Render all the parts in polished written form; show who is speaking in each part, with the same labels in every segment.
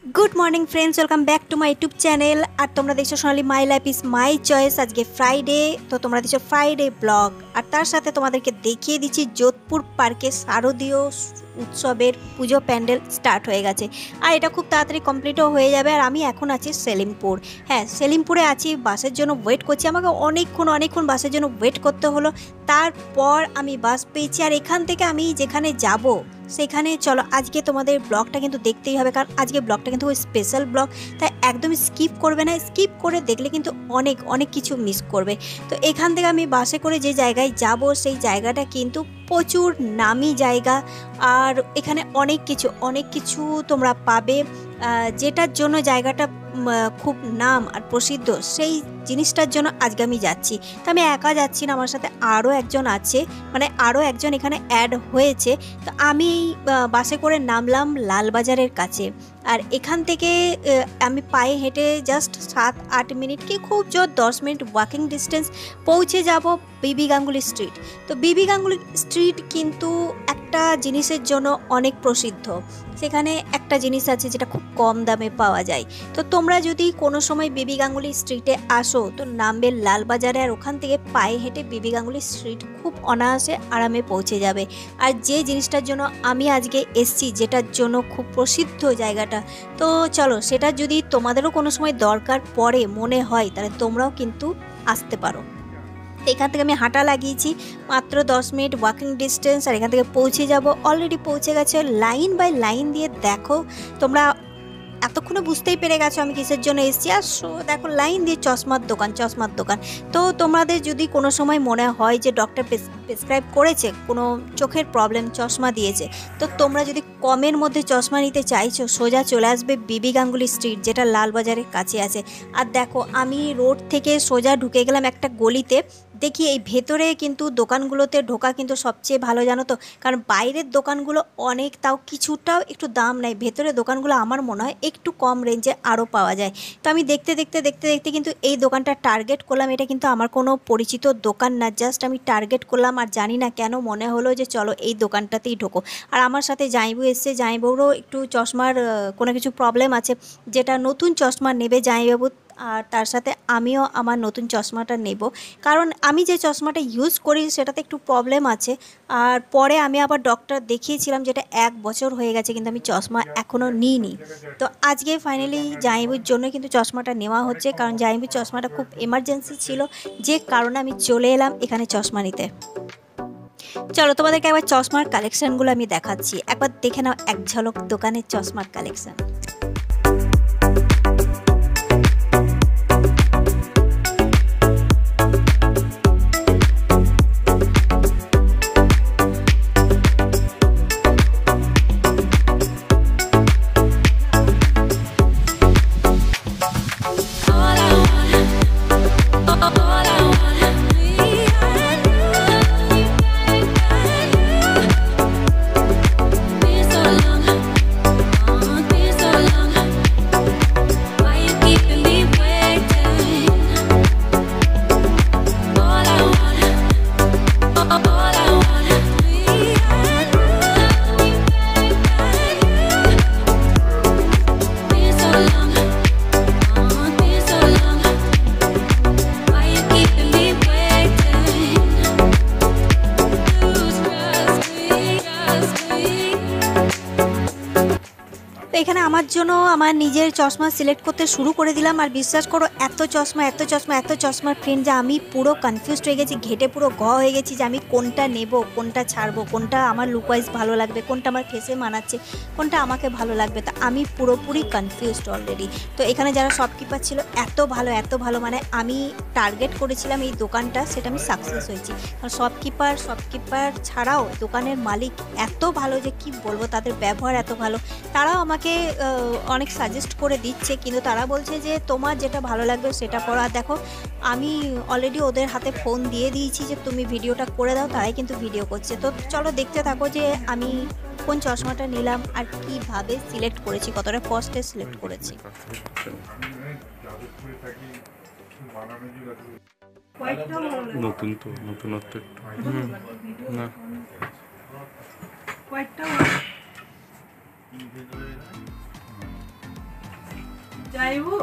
Speaker 1: Good morning friends, welcome back to my YouTube channel. और तुम्हारा देखो Sonali my life is my choice. आज के फ्राइडे, तो तुम्हारा देखो फ्राइडे ब्लग और तार साथे तुम्हादेरके देखिए दिচ্ছি जोधपुर पार्के शारदीय उत्सवेर पुजो पैंडल स्टार्ट हो गेছে আর এটা খুব তাড়াতাড়ি কমপ্লিটও হয়ে যাবে। আর আমি এখন আছি সেলিমপুর। হ্যাঁ, সেলিমপুরে আছি, বাসের জন্য ওয়েট করছি। আমাকে অনেকক্ষণ বাসের জন্য ওয়েট করতে হলো। তারপর আমি বাস পেয়েছি। আর এখান থেকে আমি যেখানে যাব সেখানে চলো আজকে তোমাদের ব্লগটা কিন্তু দেখতেই হবে, কারণ আজকে ব্লগটা কিন্তু স্পেশাল ব্লগ, তাই একদম স্কিপ করবে না। স্কিপ করে দেখলে কিন্তু অনেক কিছু মিস করবে। তো এখান থেকে আমি বাসে করে যে জায়গায় যাব সেই জায়গাটা কিন্তু প্রচুর নামি জায়গা। আর এখানে অনেক কিছু তোমরা পাবে, যেটার জন্য জায়গাটা খুব নাম আর প্রসিদ্ধ, সেই জিনিসটার জন্য আজকে আমি যাচ্ছি। তো আমি একা যাচ্ছি না, আমার সাথে আরও একজন আছে, মানে আরও একজন এখানে অ্যাড হয়েছে। তো আমি বাসে করে নামলাম লালবাজারের কাছে। আর এখান থেকে আমি পায়ে হেঁটে জাস্ট 7-8 মিনিট কি খুব জোর 10 মিনিট ওয়াকিং ডিস্টেন্স পৌঁছে যাব বিবি গাঙ্গুলি স্ট্রিট। তো বিবি গাঙ্গুলি স্ট্রিট কিন্তু একটা জিনিসের জন্য অনেক প্রসিদ্ধ। সেখানে একটা জিনিস আছে যেটা খুব কম দামে পাওয়া যায়। তো তোমরা যদি কোনো সময় বিবি গাঙ্গুলি স্ট্রিটে আসো তো নামবে লালবাজারে, আর ওখান থেকে পায়ে হেঁটে বিবি গাঙ্গুলি স্ট্রিট খুব অনায়াসে আরামে পৌঁছে যাবে। আর যে জিনিসটার জন্য আমি আজকে এসছি, যেটার জন্য খুব প্রসিদ্ধ জায়গাটা, তো চলো সেটা যদি তোমাদেরও কোনো সময় দরকার পড়ে মনে হয়, তাহলে তোমরাও কিন্তু আসতে পারো। এখান থেকে আমি হাঁটা লাগিয়েছি মাত্র 10 মিনিট ওয়াকিং ডিস্টেন্স। আর এখান থেকে পৌঁছে যাব, অলরেডি পৌঁছে গেছে। লাইন বাই লাইন দিয়ে দেখো, তোমরা এতক্ষণে বুঝতেই পেরে গেছো আমি কিসের জন্য এসেছি। আর দেখো লাইন দিয়ে চশমার দোকান। তো তোমাদের যদি কোনো সময় মনে হয় যে ডক্টর প্রেসক্রাইব করেছে, কোনো চোখের প্রবলেম, চশমা দিয়েছে, তো তোমরা যদি কমের মধ্যে চশমা নিতে চাইছো, সোজা চলে আসবে বিবি গাঙ্গুলি স্ট্রিট, যেটা লালবাজারের কাছে আছে। আর দেখো আমি রোড থেকে সোজা ঢুকে গেলাম একটা গলিতে। দেখি এই ভেতরে কিন্তু দোকানগুলোতে ঢোকা কিন্তু সবচেয়ে ভালো, জানো তো, কারণ বাইরের দোকানগুলো অনেক, তাও কিছুটাও একটু দাম নেয়। ভেতরে দোকানগুলো আমার মনে হয় একটু কম রেঞ্জে আরও পাওয়া যায়। তো আমি দেখতে কিন্তু এই দোকানটা টার্গেট করলাম। এটা কিন্তু আমার কোনো পরিচিত দোকান না, জাস্ট আমি টার্গেট করলাম। আর জানি না কেন মনে হলো যে চলো এই দোকানটাতেই ঢোকো। আর আমার সাথে জামাইবু এসছে, জামাইবুরও একটু চশমার কোনো কিছু প্রবলেম আছে, যেটা নতুন চশমা নেবে জামাইবাবু। আর তার সাথে আমিও আমার নতুন চশমাটা নেব, কারণ আমি যে চশমাটা ইউজ করি সেটাতে একটু প্রবলেম আছে। আর পরে আমি আবার ডক্টর দেখিয়েছিলাম, যেটা 1 বছর হয়ে গেছে, কিন্তু আমি চশমা এখনও নিইনি। তো আজকে ফাইনালি জামাইবুর জন্য কিন্তু চশমাটা নেওয়া হচ্ছে, কারণ জামাইবুর চশমাটা খুব এমার্জেন্সি ছিল, যে কারণে আমি চলে এলাম এখানে চশমা নিতে। চলো তোমাদেরকে একবার চশমার কালেকশানগুলো আমি দেখাচ্ছি, একবার দেখে নাও এক ঝলক দোকানের চশমার কালেকশান। তো এখানে আমার জন্য আমার নিজের চশমা সিলেক্ট করতে শুরু করে দিলাম। আর বিশ্বাস করো এত চশমার ফ্রেন্ড, যে আমি পুরো কনফিউজড হয়ে গেছি, ঘেটে পুরো হয়ে গেছি যে আমি কোনটা নেব, কোনটা ছাড়বো, কোনটা আমার লুক ওয়াইজ ভালো লাগবে, কোনটা আমার ফেসে মানাচ্ছে, কোনটা আমাকে ভালো লাগবে। তা আমি পুরোপুরি কনফিউজড অলরেডি। তো এখানে যারা শপকিপার ছিল এত ভালো, মানে আমি টার্গেট করেছিলাম এই দোকানটা, সেটা আমি সাকসেস হয়েছি। কারণ শপকিপার ছাড়াও দোকানের মালিক এত ভালো যে কি বলবো, তাদের ব্যবহার এত ভালো। তারাও আমাকে অনেক সাজেস্ট করে দিচ্ছে, কিন্তু তারা বলছে যে তোমার যেটা ভালো লাগবে সেটা করো। আর দেখো আমি অলরেডি ওদের হাতে ফোন দিয়ে দিয়েছি যে তুমি ভিডিওটা করে দাও, তারাই কিন্তু ভিডিও করছে। তো চলো দেখতে থাকো যে আমি কোন চশমাটা নিলাম আর কিভাবে সিলেক্ট করেছি, কতটা কস্টে সিলেক্ট করেছি।
Speaker 2: নতুন তো নতুনত্ব একটু না
Speaker 1: যাইবো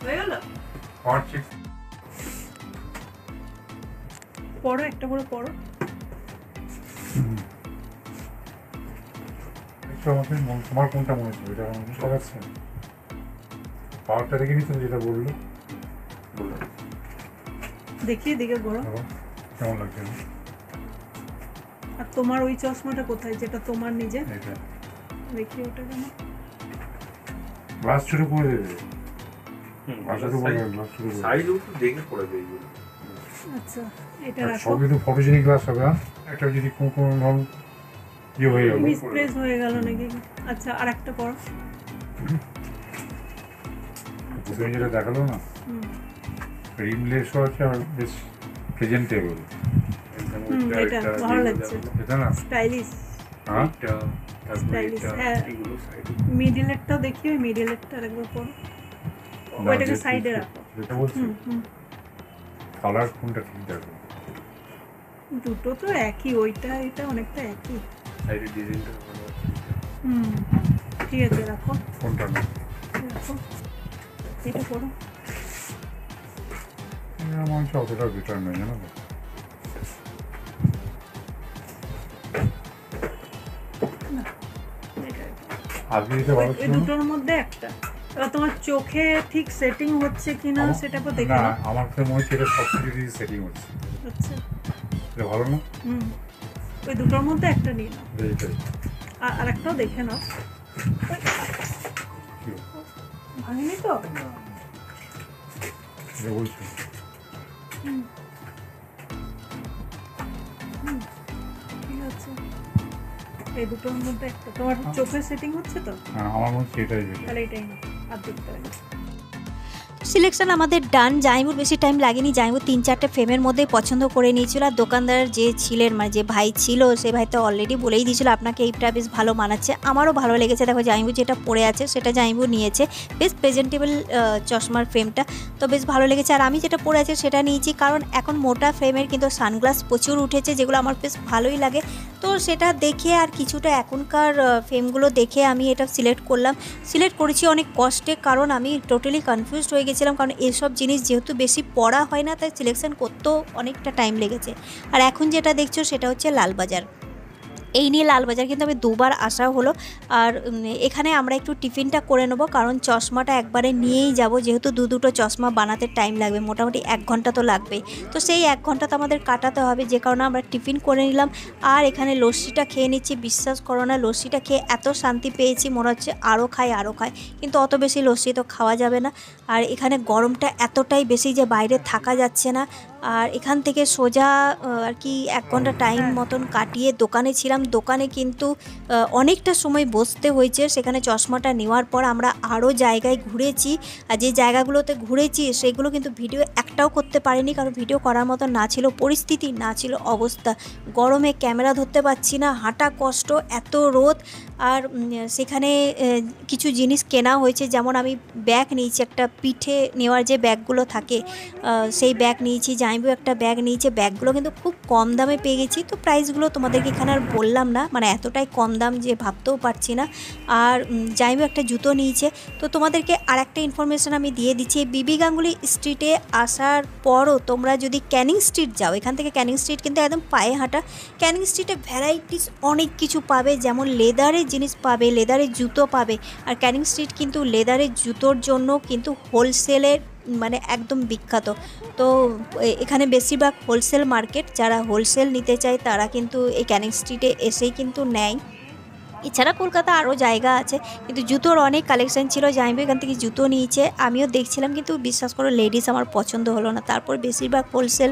Speaker 1: হয়ে গেল পড়ো একটা করে পড়ো
Speaker 3: তোমার কোনটা মনে হচ্ছে এটা আমার বুঝতে পারছি পাওয়ারটা দেখে নিচ্ছেন যেটা বললো
Speaker 1: দেখি দিকে বড়
Speaker 3: কেমন লাগছে
Speaker 1: আর তোমার ওই চশমাটা কোথায় যেটা তোমার নিজে
Speaker 3: এটা
Speaker 1: দেখি ওটা কেন
Speaker 3: গ্লাস শুরু করে দেবে ভাষা তো বলবে গ্লাস শুরু করে
Speaker 2: সাইজ তো দেখে পড়ে যায় এগুলো।
Speaker 1: আচ্ছা এটা রাখো
Speaker 3: সবই তো ফটোজেনিক গ্লাস হবে একটা যদি কোনো ধরুন ইয়ে হয়ে গেল
Speaker 1: মিসপ্লেস হয়ে গেল নাকি আচ্ছা আর একটা পড়ো
Speaker 3: তুমি যেটা দেখালো না রিমলেসও আছে আর বেশ প্রেজেন্টেবল
Speaker 1: এটা ভালো লাগছে
Speaker 3: এটা না
Speaker 1: স্টাইলিশ
Speaker 3: হ্যাঁ
Speaker 1: স্টাইলিশ হ্যাঁ মিডলেরটা দেখি ওই মিডলেরটা একবার পড়ো ওইটাকে সাইডে রাখো
Speaker 3: যেটা বলছি কালার কোনটা ঠিক দেখো
Speaker 1: দুটো তো একই ওইটা এটা অনেকটা একই
Speaker 2: সাইডের ডিজাইনটা ভালো আছে।
Speaker 1: ঠিক আছে রাখো
Speaker 3: কোনটা না
Speaker 1: রাখো এটা পড়ো
Speaker 3: আমার হচ্ছে অতটা বেটার নয় জানো তো আগে যেটা ভালো
Speaker 1: এই
Speaker 3: ছিল
Speaker 1: দুটোর মধ্যে একটা এবার তোমার চোখে ঠিক সেটিং হচ্ছে কিনা সেটা তো দেখে
Speaker 3: না
Speaker 1: নাও
Speaker 3: আমার তো মনে হচ্ছে এটা সব কিছু সেটিং হচ্ছে
Speaker 1: আচ্ছা
Speaker 3: এটা ভালো না
Speaker 1: ওই দুটোর মধ্যে একটা নিয়ে নাও
Speaker 3: এইটাই
Speaker 1: আর আরেকটাও দেখে নাও
Speaker 3: কি
Speaker 1: ভাঙেনি তো
Speaker 3: এটা বলছি
Speaker 1: ঠিক আছে এই দুটোর মধ্যে একটা তোমার চোখের সেটিং হচ্ছে তো
Speaker 3: হ্যাঁ আমার মনে হচ্ছে এটাই বেটার
Speaker 1: তাহলে এটাই নাও আর দেখতে হবে
Speaker 4: সিলেকশন আমাদের ডান। জাইমুর বেশি টাইম লাগেনি, জাইমু 3-4টে ফ্রেমের মধ্যেই পছন্দ করে নিয়েছিল। আর দোকানদার যে ছিলেন মানে যে ভাই ছিল সে ভাই তো অলরেডি বলেই দিয়েছিল আপনাকে এইটা বেশ ভালো মানাচ্ছে। আমারও ভালো লেগেছে। দেখো জাইমু যেটা পরে আছে সেটা জাইমু নিয়েছে, বেশ প্রেজেন্টেবল চশমার ফ্রেমটা তো বেশ ভালো লেগেছে। আর আমি যেটা পরে আছে সেটা নিয়েছি, কারণ এখন মোটা ফ্রেমের কিন্তু সানগ্লাস প্রচুর উঠেছে যেগুলো আমার বেশ ভালোই লাগে। তো সেটা দেখে আর কিছুটা এখনকার ফ্রেমগুলো দেখে আমি এটা সিলেক্ট করলাম। সিলেক্ট করেছি অনেক কষ্টে, কারণ আমি টোটালি কনফিউজড হয়ে গেছিলাম, কারণ এসব জিনিস যেহেতু বেশি পড়া হয় না তাই সিলেকশন করতেও অনেকটা টাইম লেগেছে। আর এখন যেটা দেখছো সেটা হচ্ছে লালবাজার। এই নিয়ে লালবাজার কিন্তু আমি দুবার আসা হলো। আর এখানে আমরা একটু টিফিনটা করে নেবো, কারণ চশমাটা একবারে নিয়েই যাব, যেহেতু দুটো চশমা বানাতে টাইম লাগবে, মোটামুটি 1 ঘন্টা তো লাগবেই। তো সেই 1 ঘন্টা তো আমাদের কাটাতে হবে, যে কারণে আমরা টিফিন করে নিলাম। আর এখানে লস্যিটা খেয়ে নিচ্ছি। বিশ্বাস করো না, লস্যিটা খেয়ে এত শান্তি পেয়েছি, মনে হচ্ছে আরও খাই। কিন্তু অত বেশি লস্যি তো খাওয়া যাবে না। আর এখানে গরমটা এতটাই বেশি যে বাইরে থাকা যাচ্ছে না। আর এখান থেকে সোজা আর কি 1 ঘন্টা টাইম মতন কাটিয়ে দোকানে ছিলাম। দোকানে কিন্তু অনেকটা সময় বসতে হয়েছে। সেখানে চশমাটা নেওয়ার পর আমরা আরও জায়গায় ঘুরেছি, আর যে জায়গাগুলোতে ঘুরেছি সেগুলো কিন্তু ভিডিও একটাও করতে পারিনি, কারণ ভিডিও করার মতো না ছিল পরিস্থিতি, না ছিল অবস্থা। গরমে ক্যামেরা ধরতে পারছি না, হাঁটা কষ্ট, এত রোদ। আর সেখানে কিছু জিনিস কেনা হয়েছে, যেমন আমি ব্যাগ নিয়েছি, একটা পিঠে নেওয়ার যে ব্যাগগুলো থাকে সেই ব্যাগ নিয়েছি। জাইবু একটা ব্যাগ নিয়েছে, ব্যাগগুলো কিন্তু খুব কম দামে পেয়ে গেছি। তো প্রাইসগুলো তোমাদেরকে এখানে আর বললাম না, মানে এতটাই কম দাম যে ভাবতেও পারছি না। আর জাইবু একটা জুতো নিয়েছে। তো তোমাদেরকে আর একটা ইনফরমেশান আমি দিয়ে দিচ্ছি, বিবি গাঙ্গুলি স্ট্রিটে আসার পরও তোমরা যদি ক্যানিং স্ট্রিট যাও, এখান থেকে ক্যানিং স্ট্রিট কিন্তু একদম পায়ে হাঁটা। ক্যানিং স্ট্রিটে ভ্যারাইটিস অনেক কিছু পাবে, যেমন লেদারের জিনিস পাবে, লেদারের জুতো পাবে। আর ক্যানিং স্ট্রিট কিন্তু লেদারের জুতোর জন্য কিন্তু হোলসেলের মানে একদম বিখ্যাত। তো এখানে বেশিরভাগ হোলসেল মার্কেট, যারা হোলসেল নিতে চায় তারা কিন্তু এই ক্যানিং স্ট্রিটে এসেই কিন্তু নেয়। এছাড়া কলকাতা আরও জায়গা আছে, কিন্তু জুতোর অনেক কালেকশান ছিল। জাইবু এখান থেকে জুতো নিয়েছে, আমিও দেখছিলাম, কিন্তু বিশ্বাস করো লেডিস আমার পছন্দ হলো না। তারপর বেশিরভাগ হোলসেল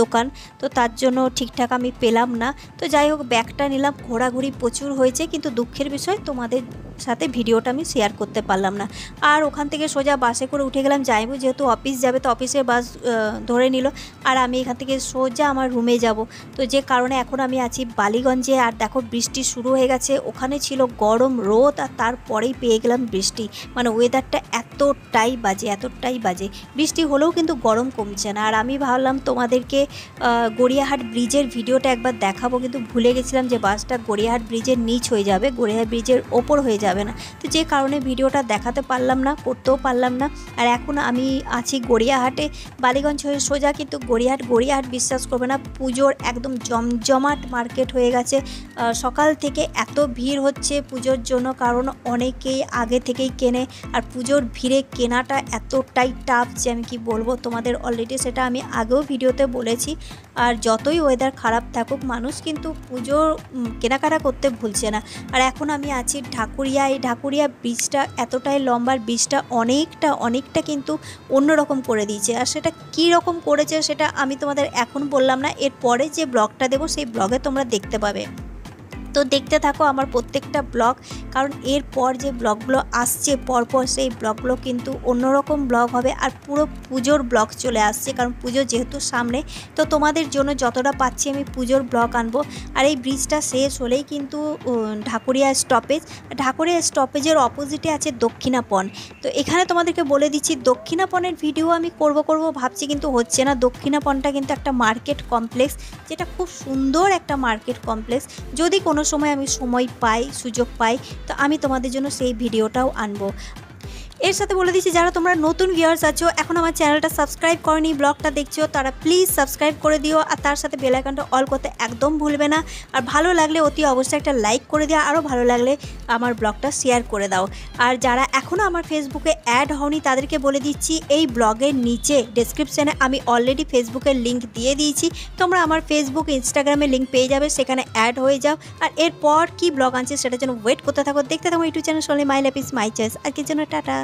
Speaker 4: দোকান, তো তার জন্য ঠিকঠাক আমি পেলাম না। তো যাই হোক, ব্যাগটা নিলাম। ঘোরাঘুরি প্রচুর হয়েছে, কিন্তু দুঃখের বিষয় তোমাদের সাথে ভিডিওটা আমি শেয়ার করতে পারলাম না। আর ওখান থেকে সোজা বাসে করে উঠে গেলাম। জাইবু যেহেতু অফিস যাবে, তো অফিসের বাস ধরে নিল। আর আমি এখান থেকে সোজা আমার রুমে যাব। তো যে কারণে এখন আমি আছি বালিগঞ্জে। আর দেখো বৃষ্টি শুরু হয়ে গেছে, ওখানে ছিল গরম রোদ আর তারপরেই পেয়ে গেলাম বৃষ্টি। মানে ওয়েদারটা এতটাই বাজে, বৃষ্টি হলেও কিন্তু গরম কমছে না। আর আমি ভাবলাম তোমাদেরকে গড়িয়াহাট ব্রিজের ভিডিওটা একবার দেখাবো, কিন্তু ভুলে গেছিলাম যে বাসটা গড়িয়াহাট ব্রিজের নিচ হয়ে যাবে, গড়িয়াহাট ব্রিজের ওপর হয়ে যাবে না, তো যে কারণে ভিডিওটা দেখাতে পারলাম না, করতেও পারলাম না। আর এখন আমি আছি গড়িয়াহাটে, বালিগঞ্জ হয়ে সোজা কিন্তু গড়িয়াহাট বিশ্বাস করবে না, পুজোর একদম জমজমাট মার্কেট হয়ে গেছে। সকাল থেকে এত ভিড় হচ্ছে পুজোর জন্য, কারণ অনেকেই আগে থেকেই কেনে। আর পুজোর ভিড়ে কেনাটা এতটাই টাফ যে আমি কি বলবো তোমাদের, অলরেডি সেটা আমি আগেও ভিডিওতে বলেছি। আর যতই ওয়েদার খারাপ থাকুক, মানুষ কিন্তু পুজোর কেনাকাটা করতে ভুলছে না। আর এখন আমি আছি ঢাকুরিয়া। এই ঢাকুরিয়া ব্রিজটা এতটাই লম্বা, ব্রিজটা অনেকটা কিন্তু অন্যরকম করে দিয়েছে। আর সেটা কী রকম করেছে সেটা আমি তোমাদের এখন বললাম না, এরপরে যে ব্লগটা দেবো সেই ব্লগে তোমরা দেখতে পাবে। তো দেখতে থাকো আমার প্রত্যেকটা ব্লগ, কারণ এরপর যে ব্লগগুলো আসছে পরপর সেই ব্লগগুলো কিন্তু অন্যরকম ব্লগ হবে। আর পুরো পুজোর ব্লগ চলে আসছে, কারণ পুজো যেহেতু সামনে, তো তোমাদের জন্য যতটা পাচ্ছি আমি পুজোর ব্লগ আনবো। আর এই ব্রিজটা শেষ হলেই কিন্তু ঢাকুরিয়া স্টপেজের অপোজিটে আছে দক্ষিণাপন। তো এখানে তোমাদেরকে বলে দিচ্ছি, দক্ষিণাপনের ভিডিও আমি করব ভাবছি, কিন্তু হচ্ছে না। দক্ষিণাপনটা কিন্তু একটা মার্কেট কমপ্লেক্স, যেটা খুব সুন্দর একটা মার্কেট কমপ্লেক্স। যদি কোনো সময় আমি সুযোগ পাই, তো আমি তোমাদের জন্য সেই ভিডিওটাও আনবো। এর সাথে বলে দিচ্ছি, যারা তোমরা নতুন ভিউয়ার্স আছো, এখন আমার চ্যানেলটা সাবস্ক্রাইব করনি, ব্লগটা দেখছো, তারা প্লিজ সাবস্ক্রাইব করে দিও। আর তার সাথে বেল আইকনটা অল করতে একদম ভুলবে না। আর ভালো লাগলে অতি অবশ্যই একটা লাইক করে দিও, আরও ভালো লাগলে আমার ব্লগটা শেয়ার করে দাও। আর যারা এখনও আমার ফেসবুকে অ্যাড হওনি, তাদেরকে বলে দিচ্ছি, এই ব্লগের নিচে ডেসক্রিপশানে আমি অলরেডি ফেসবুকের লিঙ্ক দিয়ে দিয়েছি। তোমরা আমার ফেসবুক ইনস্টাগ্রামে লিঙ্ক পেয়ে যাবে, সেখানে অ্যাড হয়ে যাও। আর এরপর কি ব্লগ আনছে সেটার জন্য ওয়েট করতে থাকো, দেখতে থাকো YouTube channel Sonali my life is my choice. আর কি জন্য টাটা।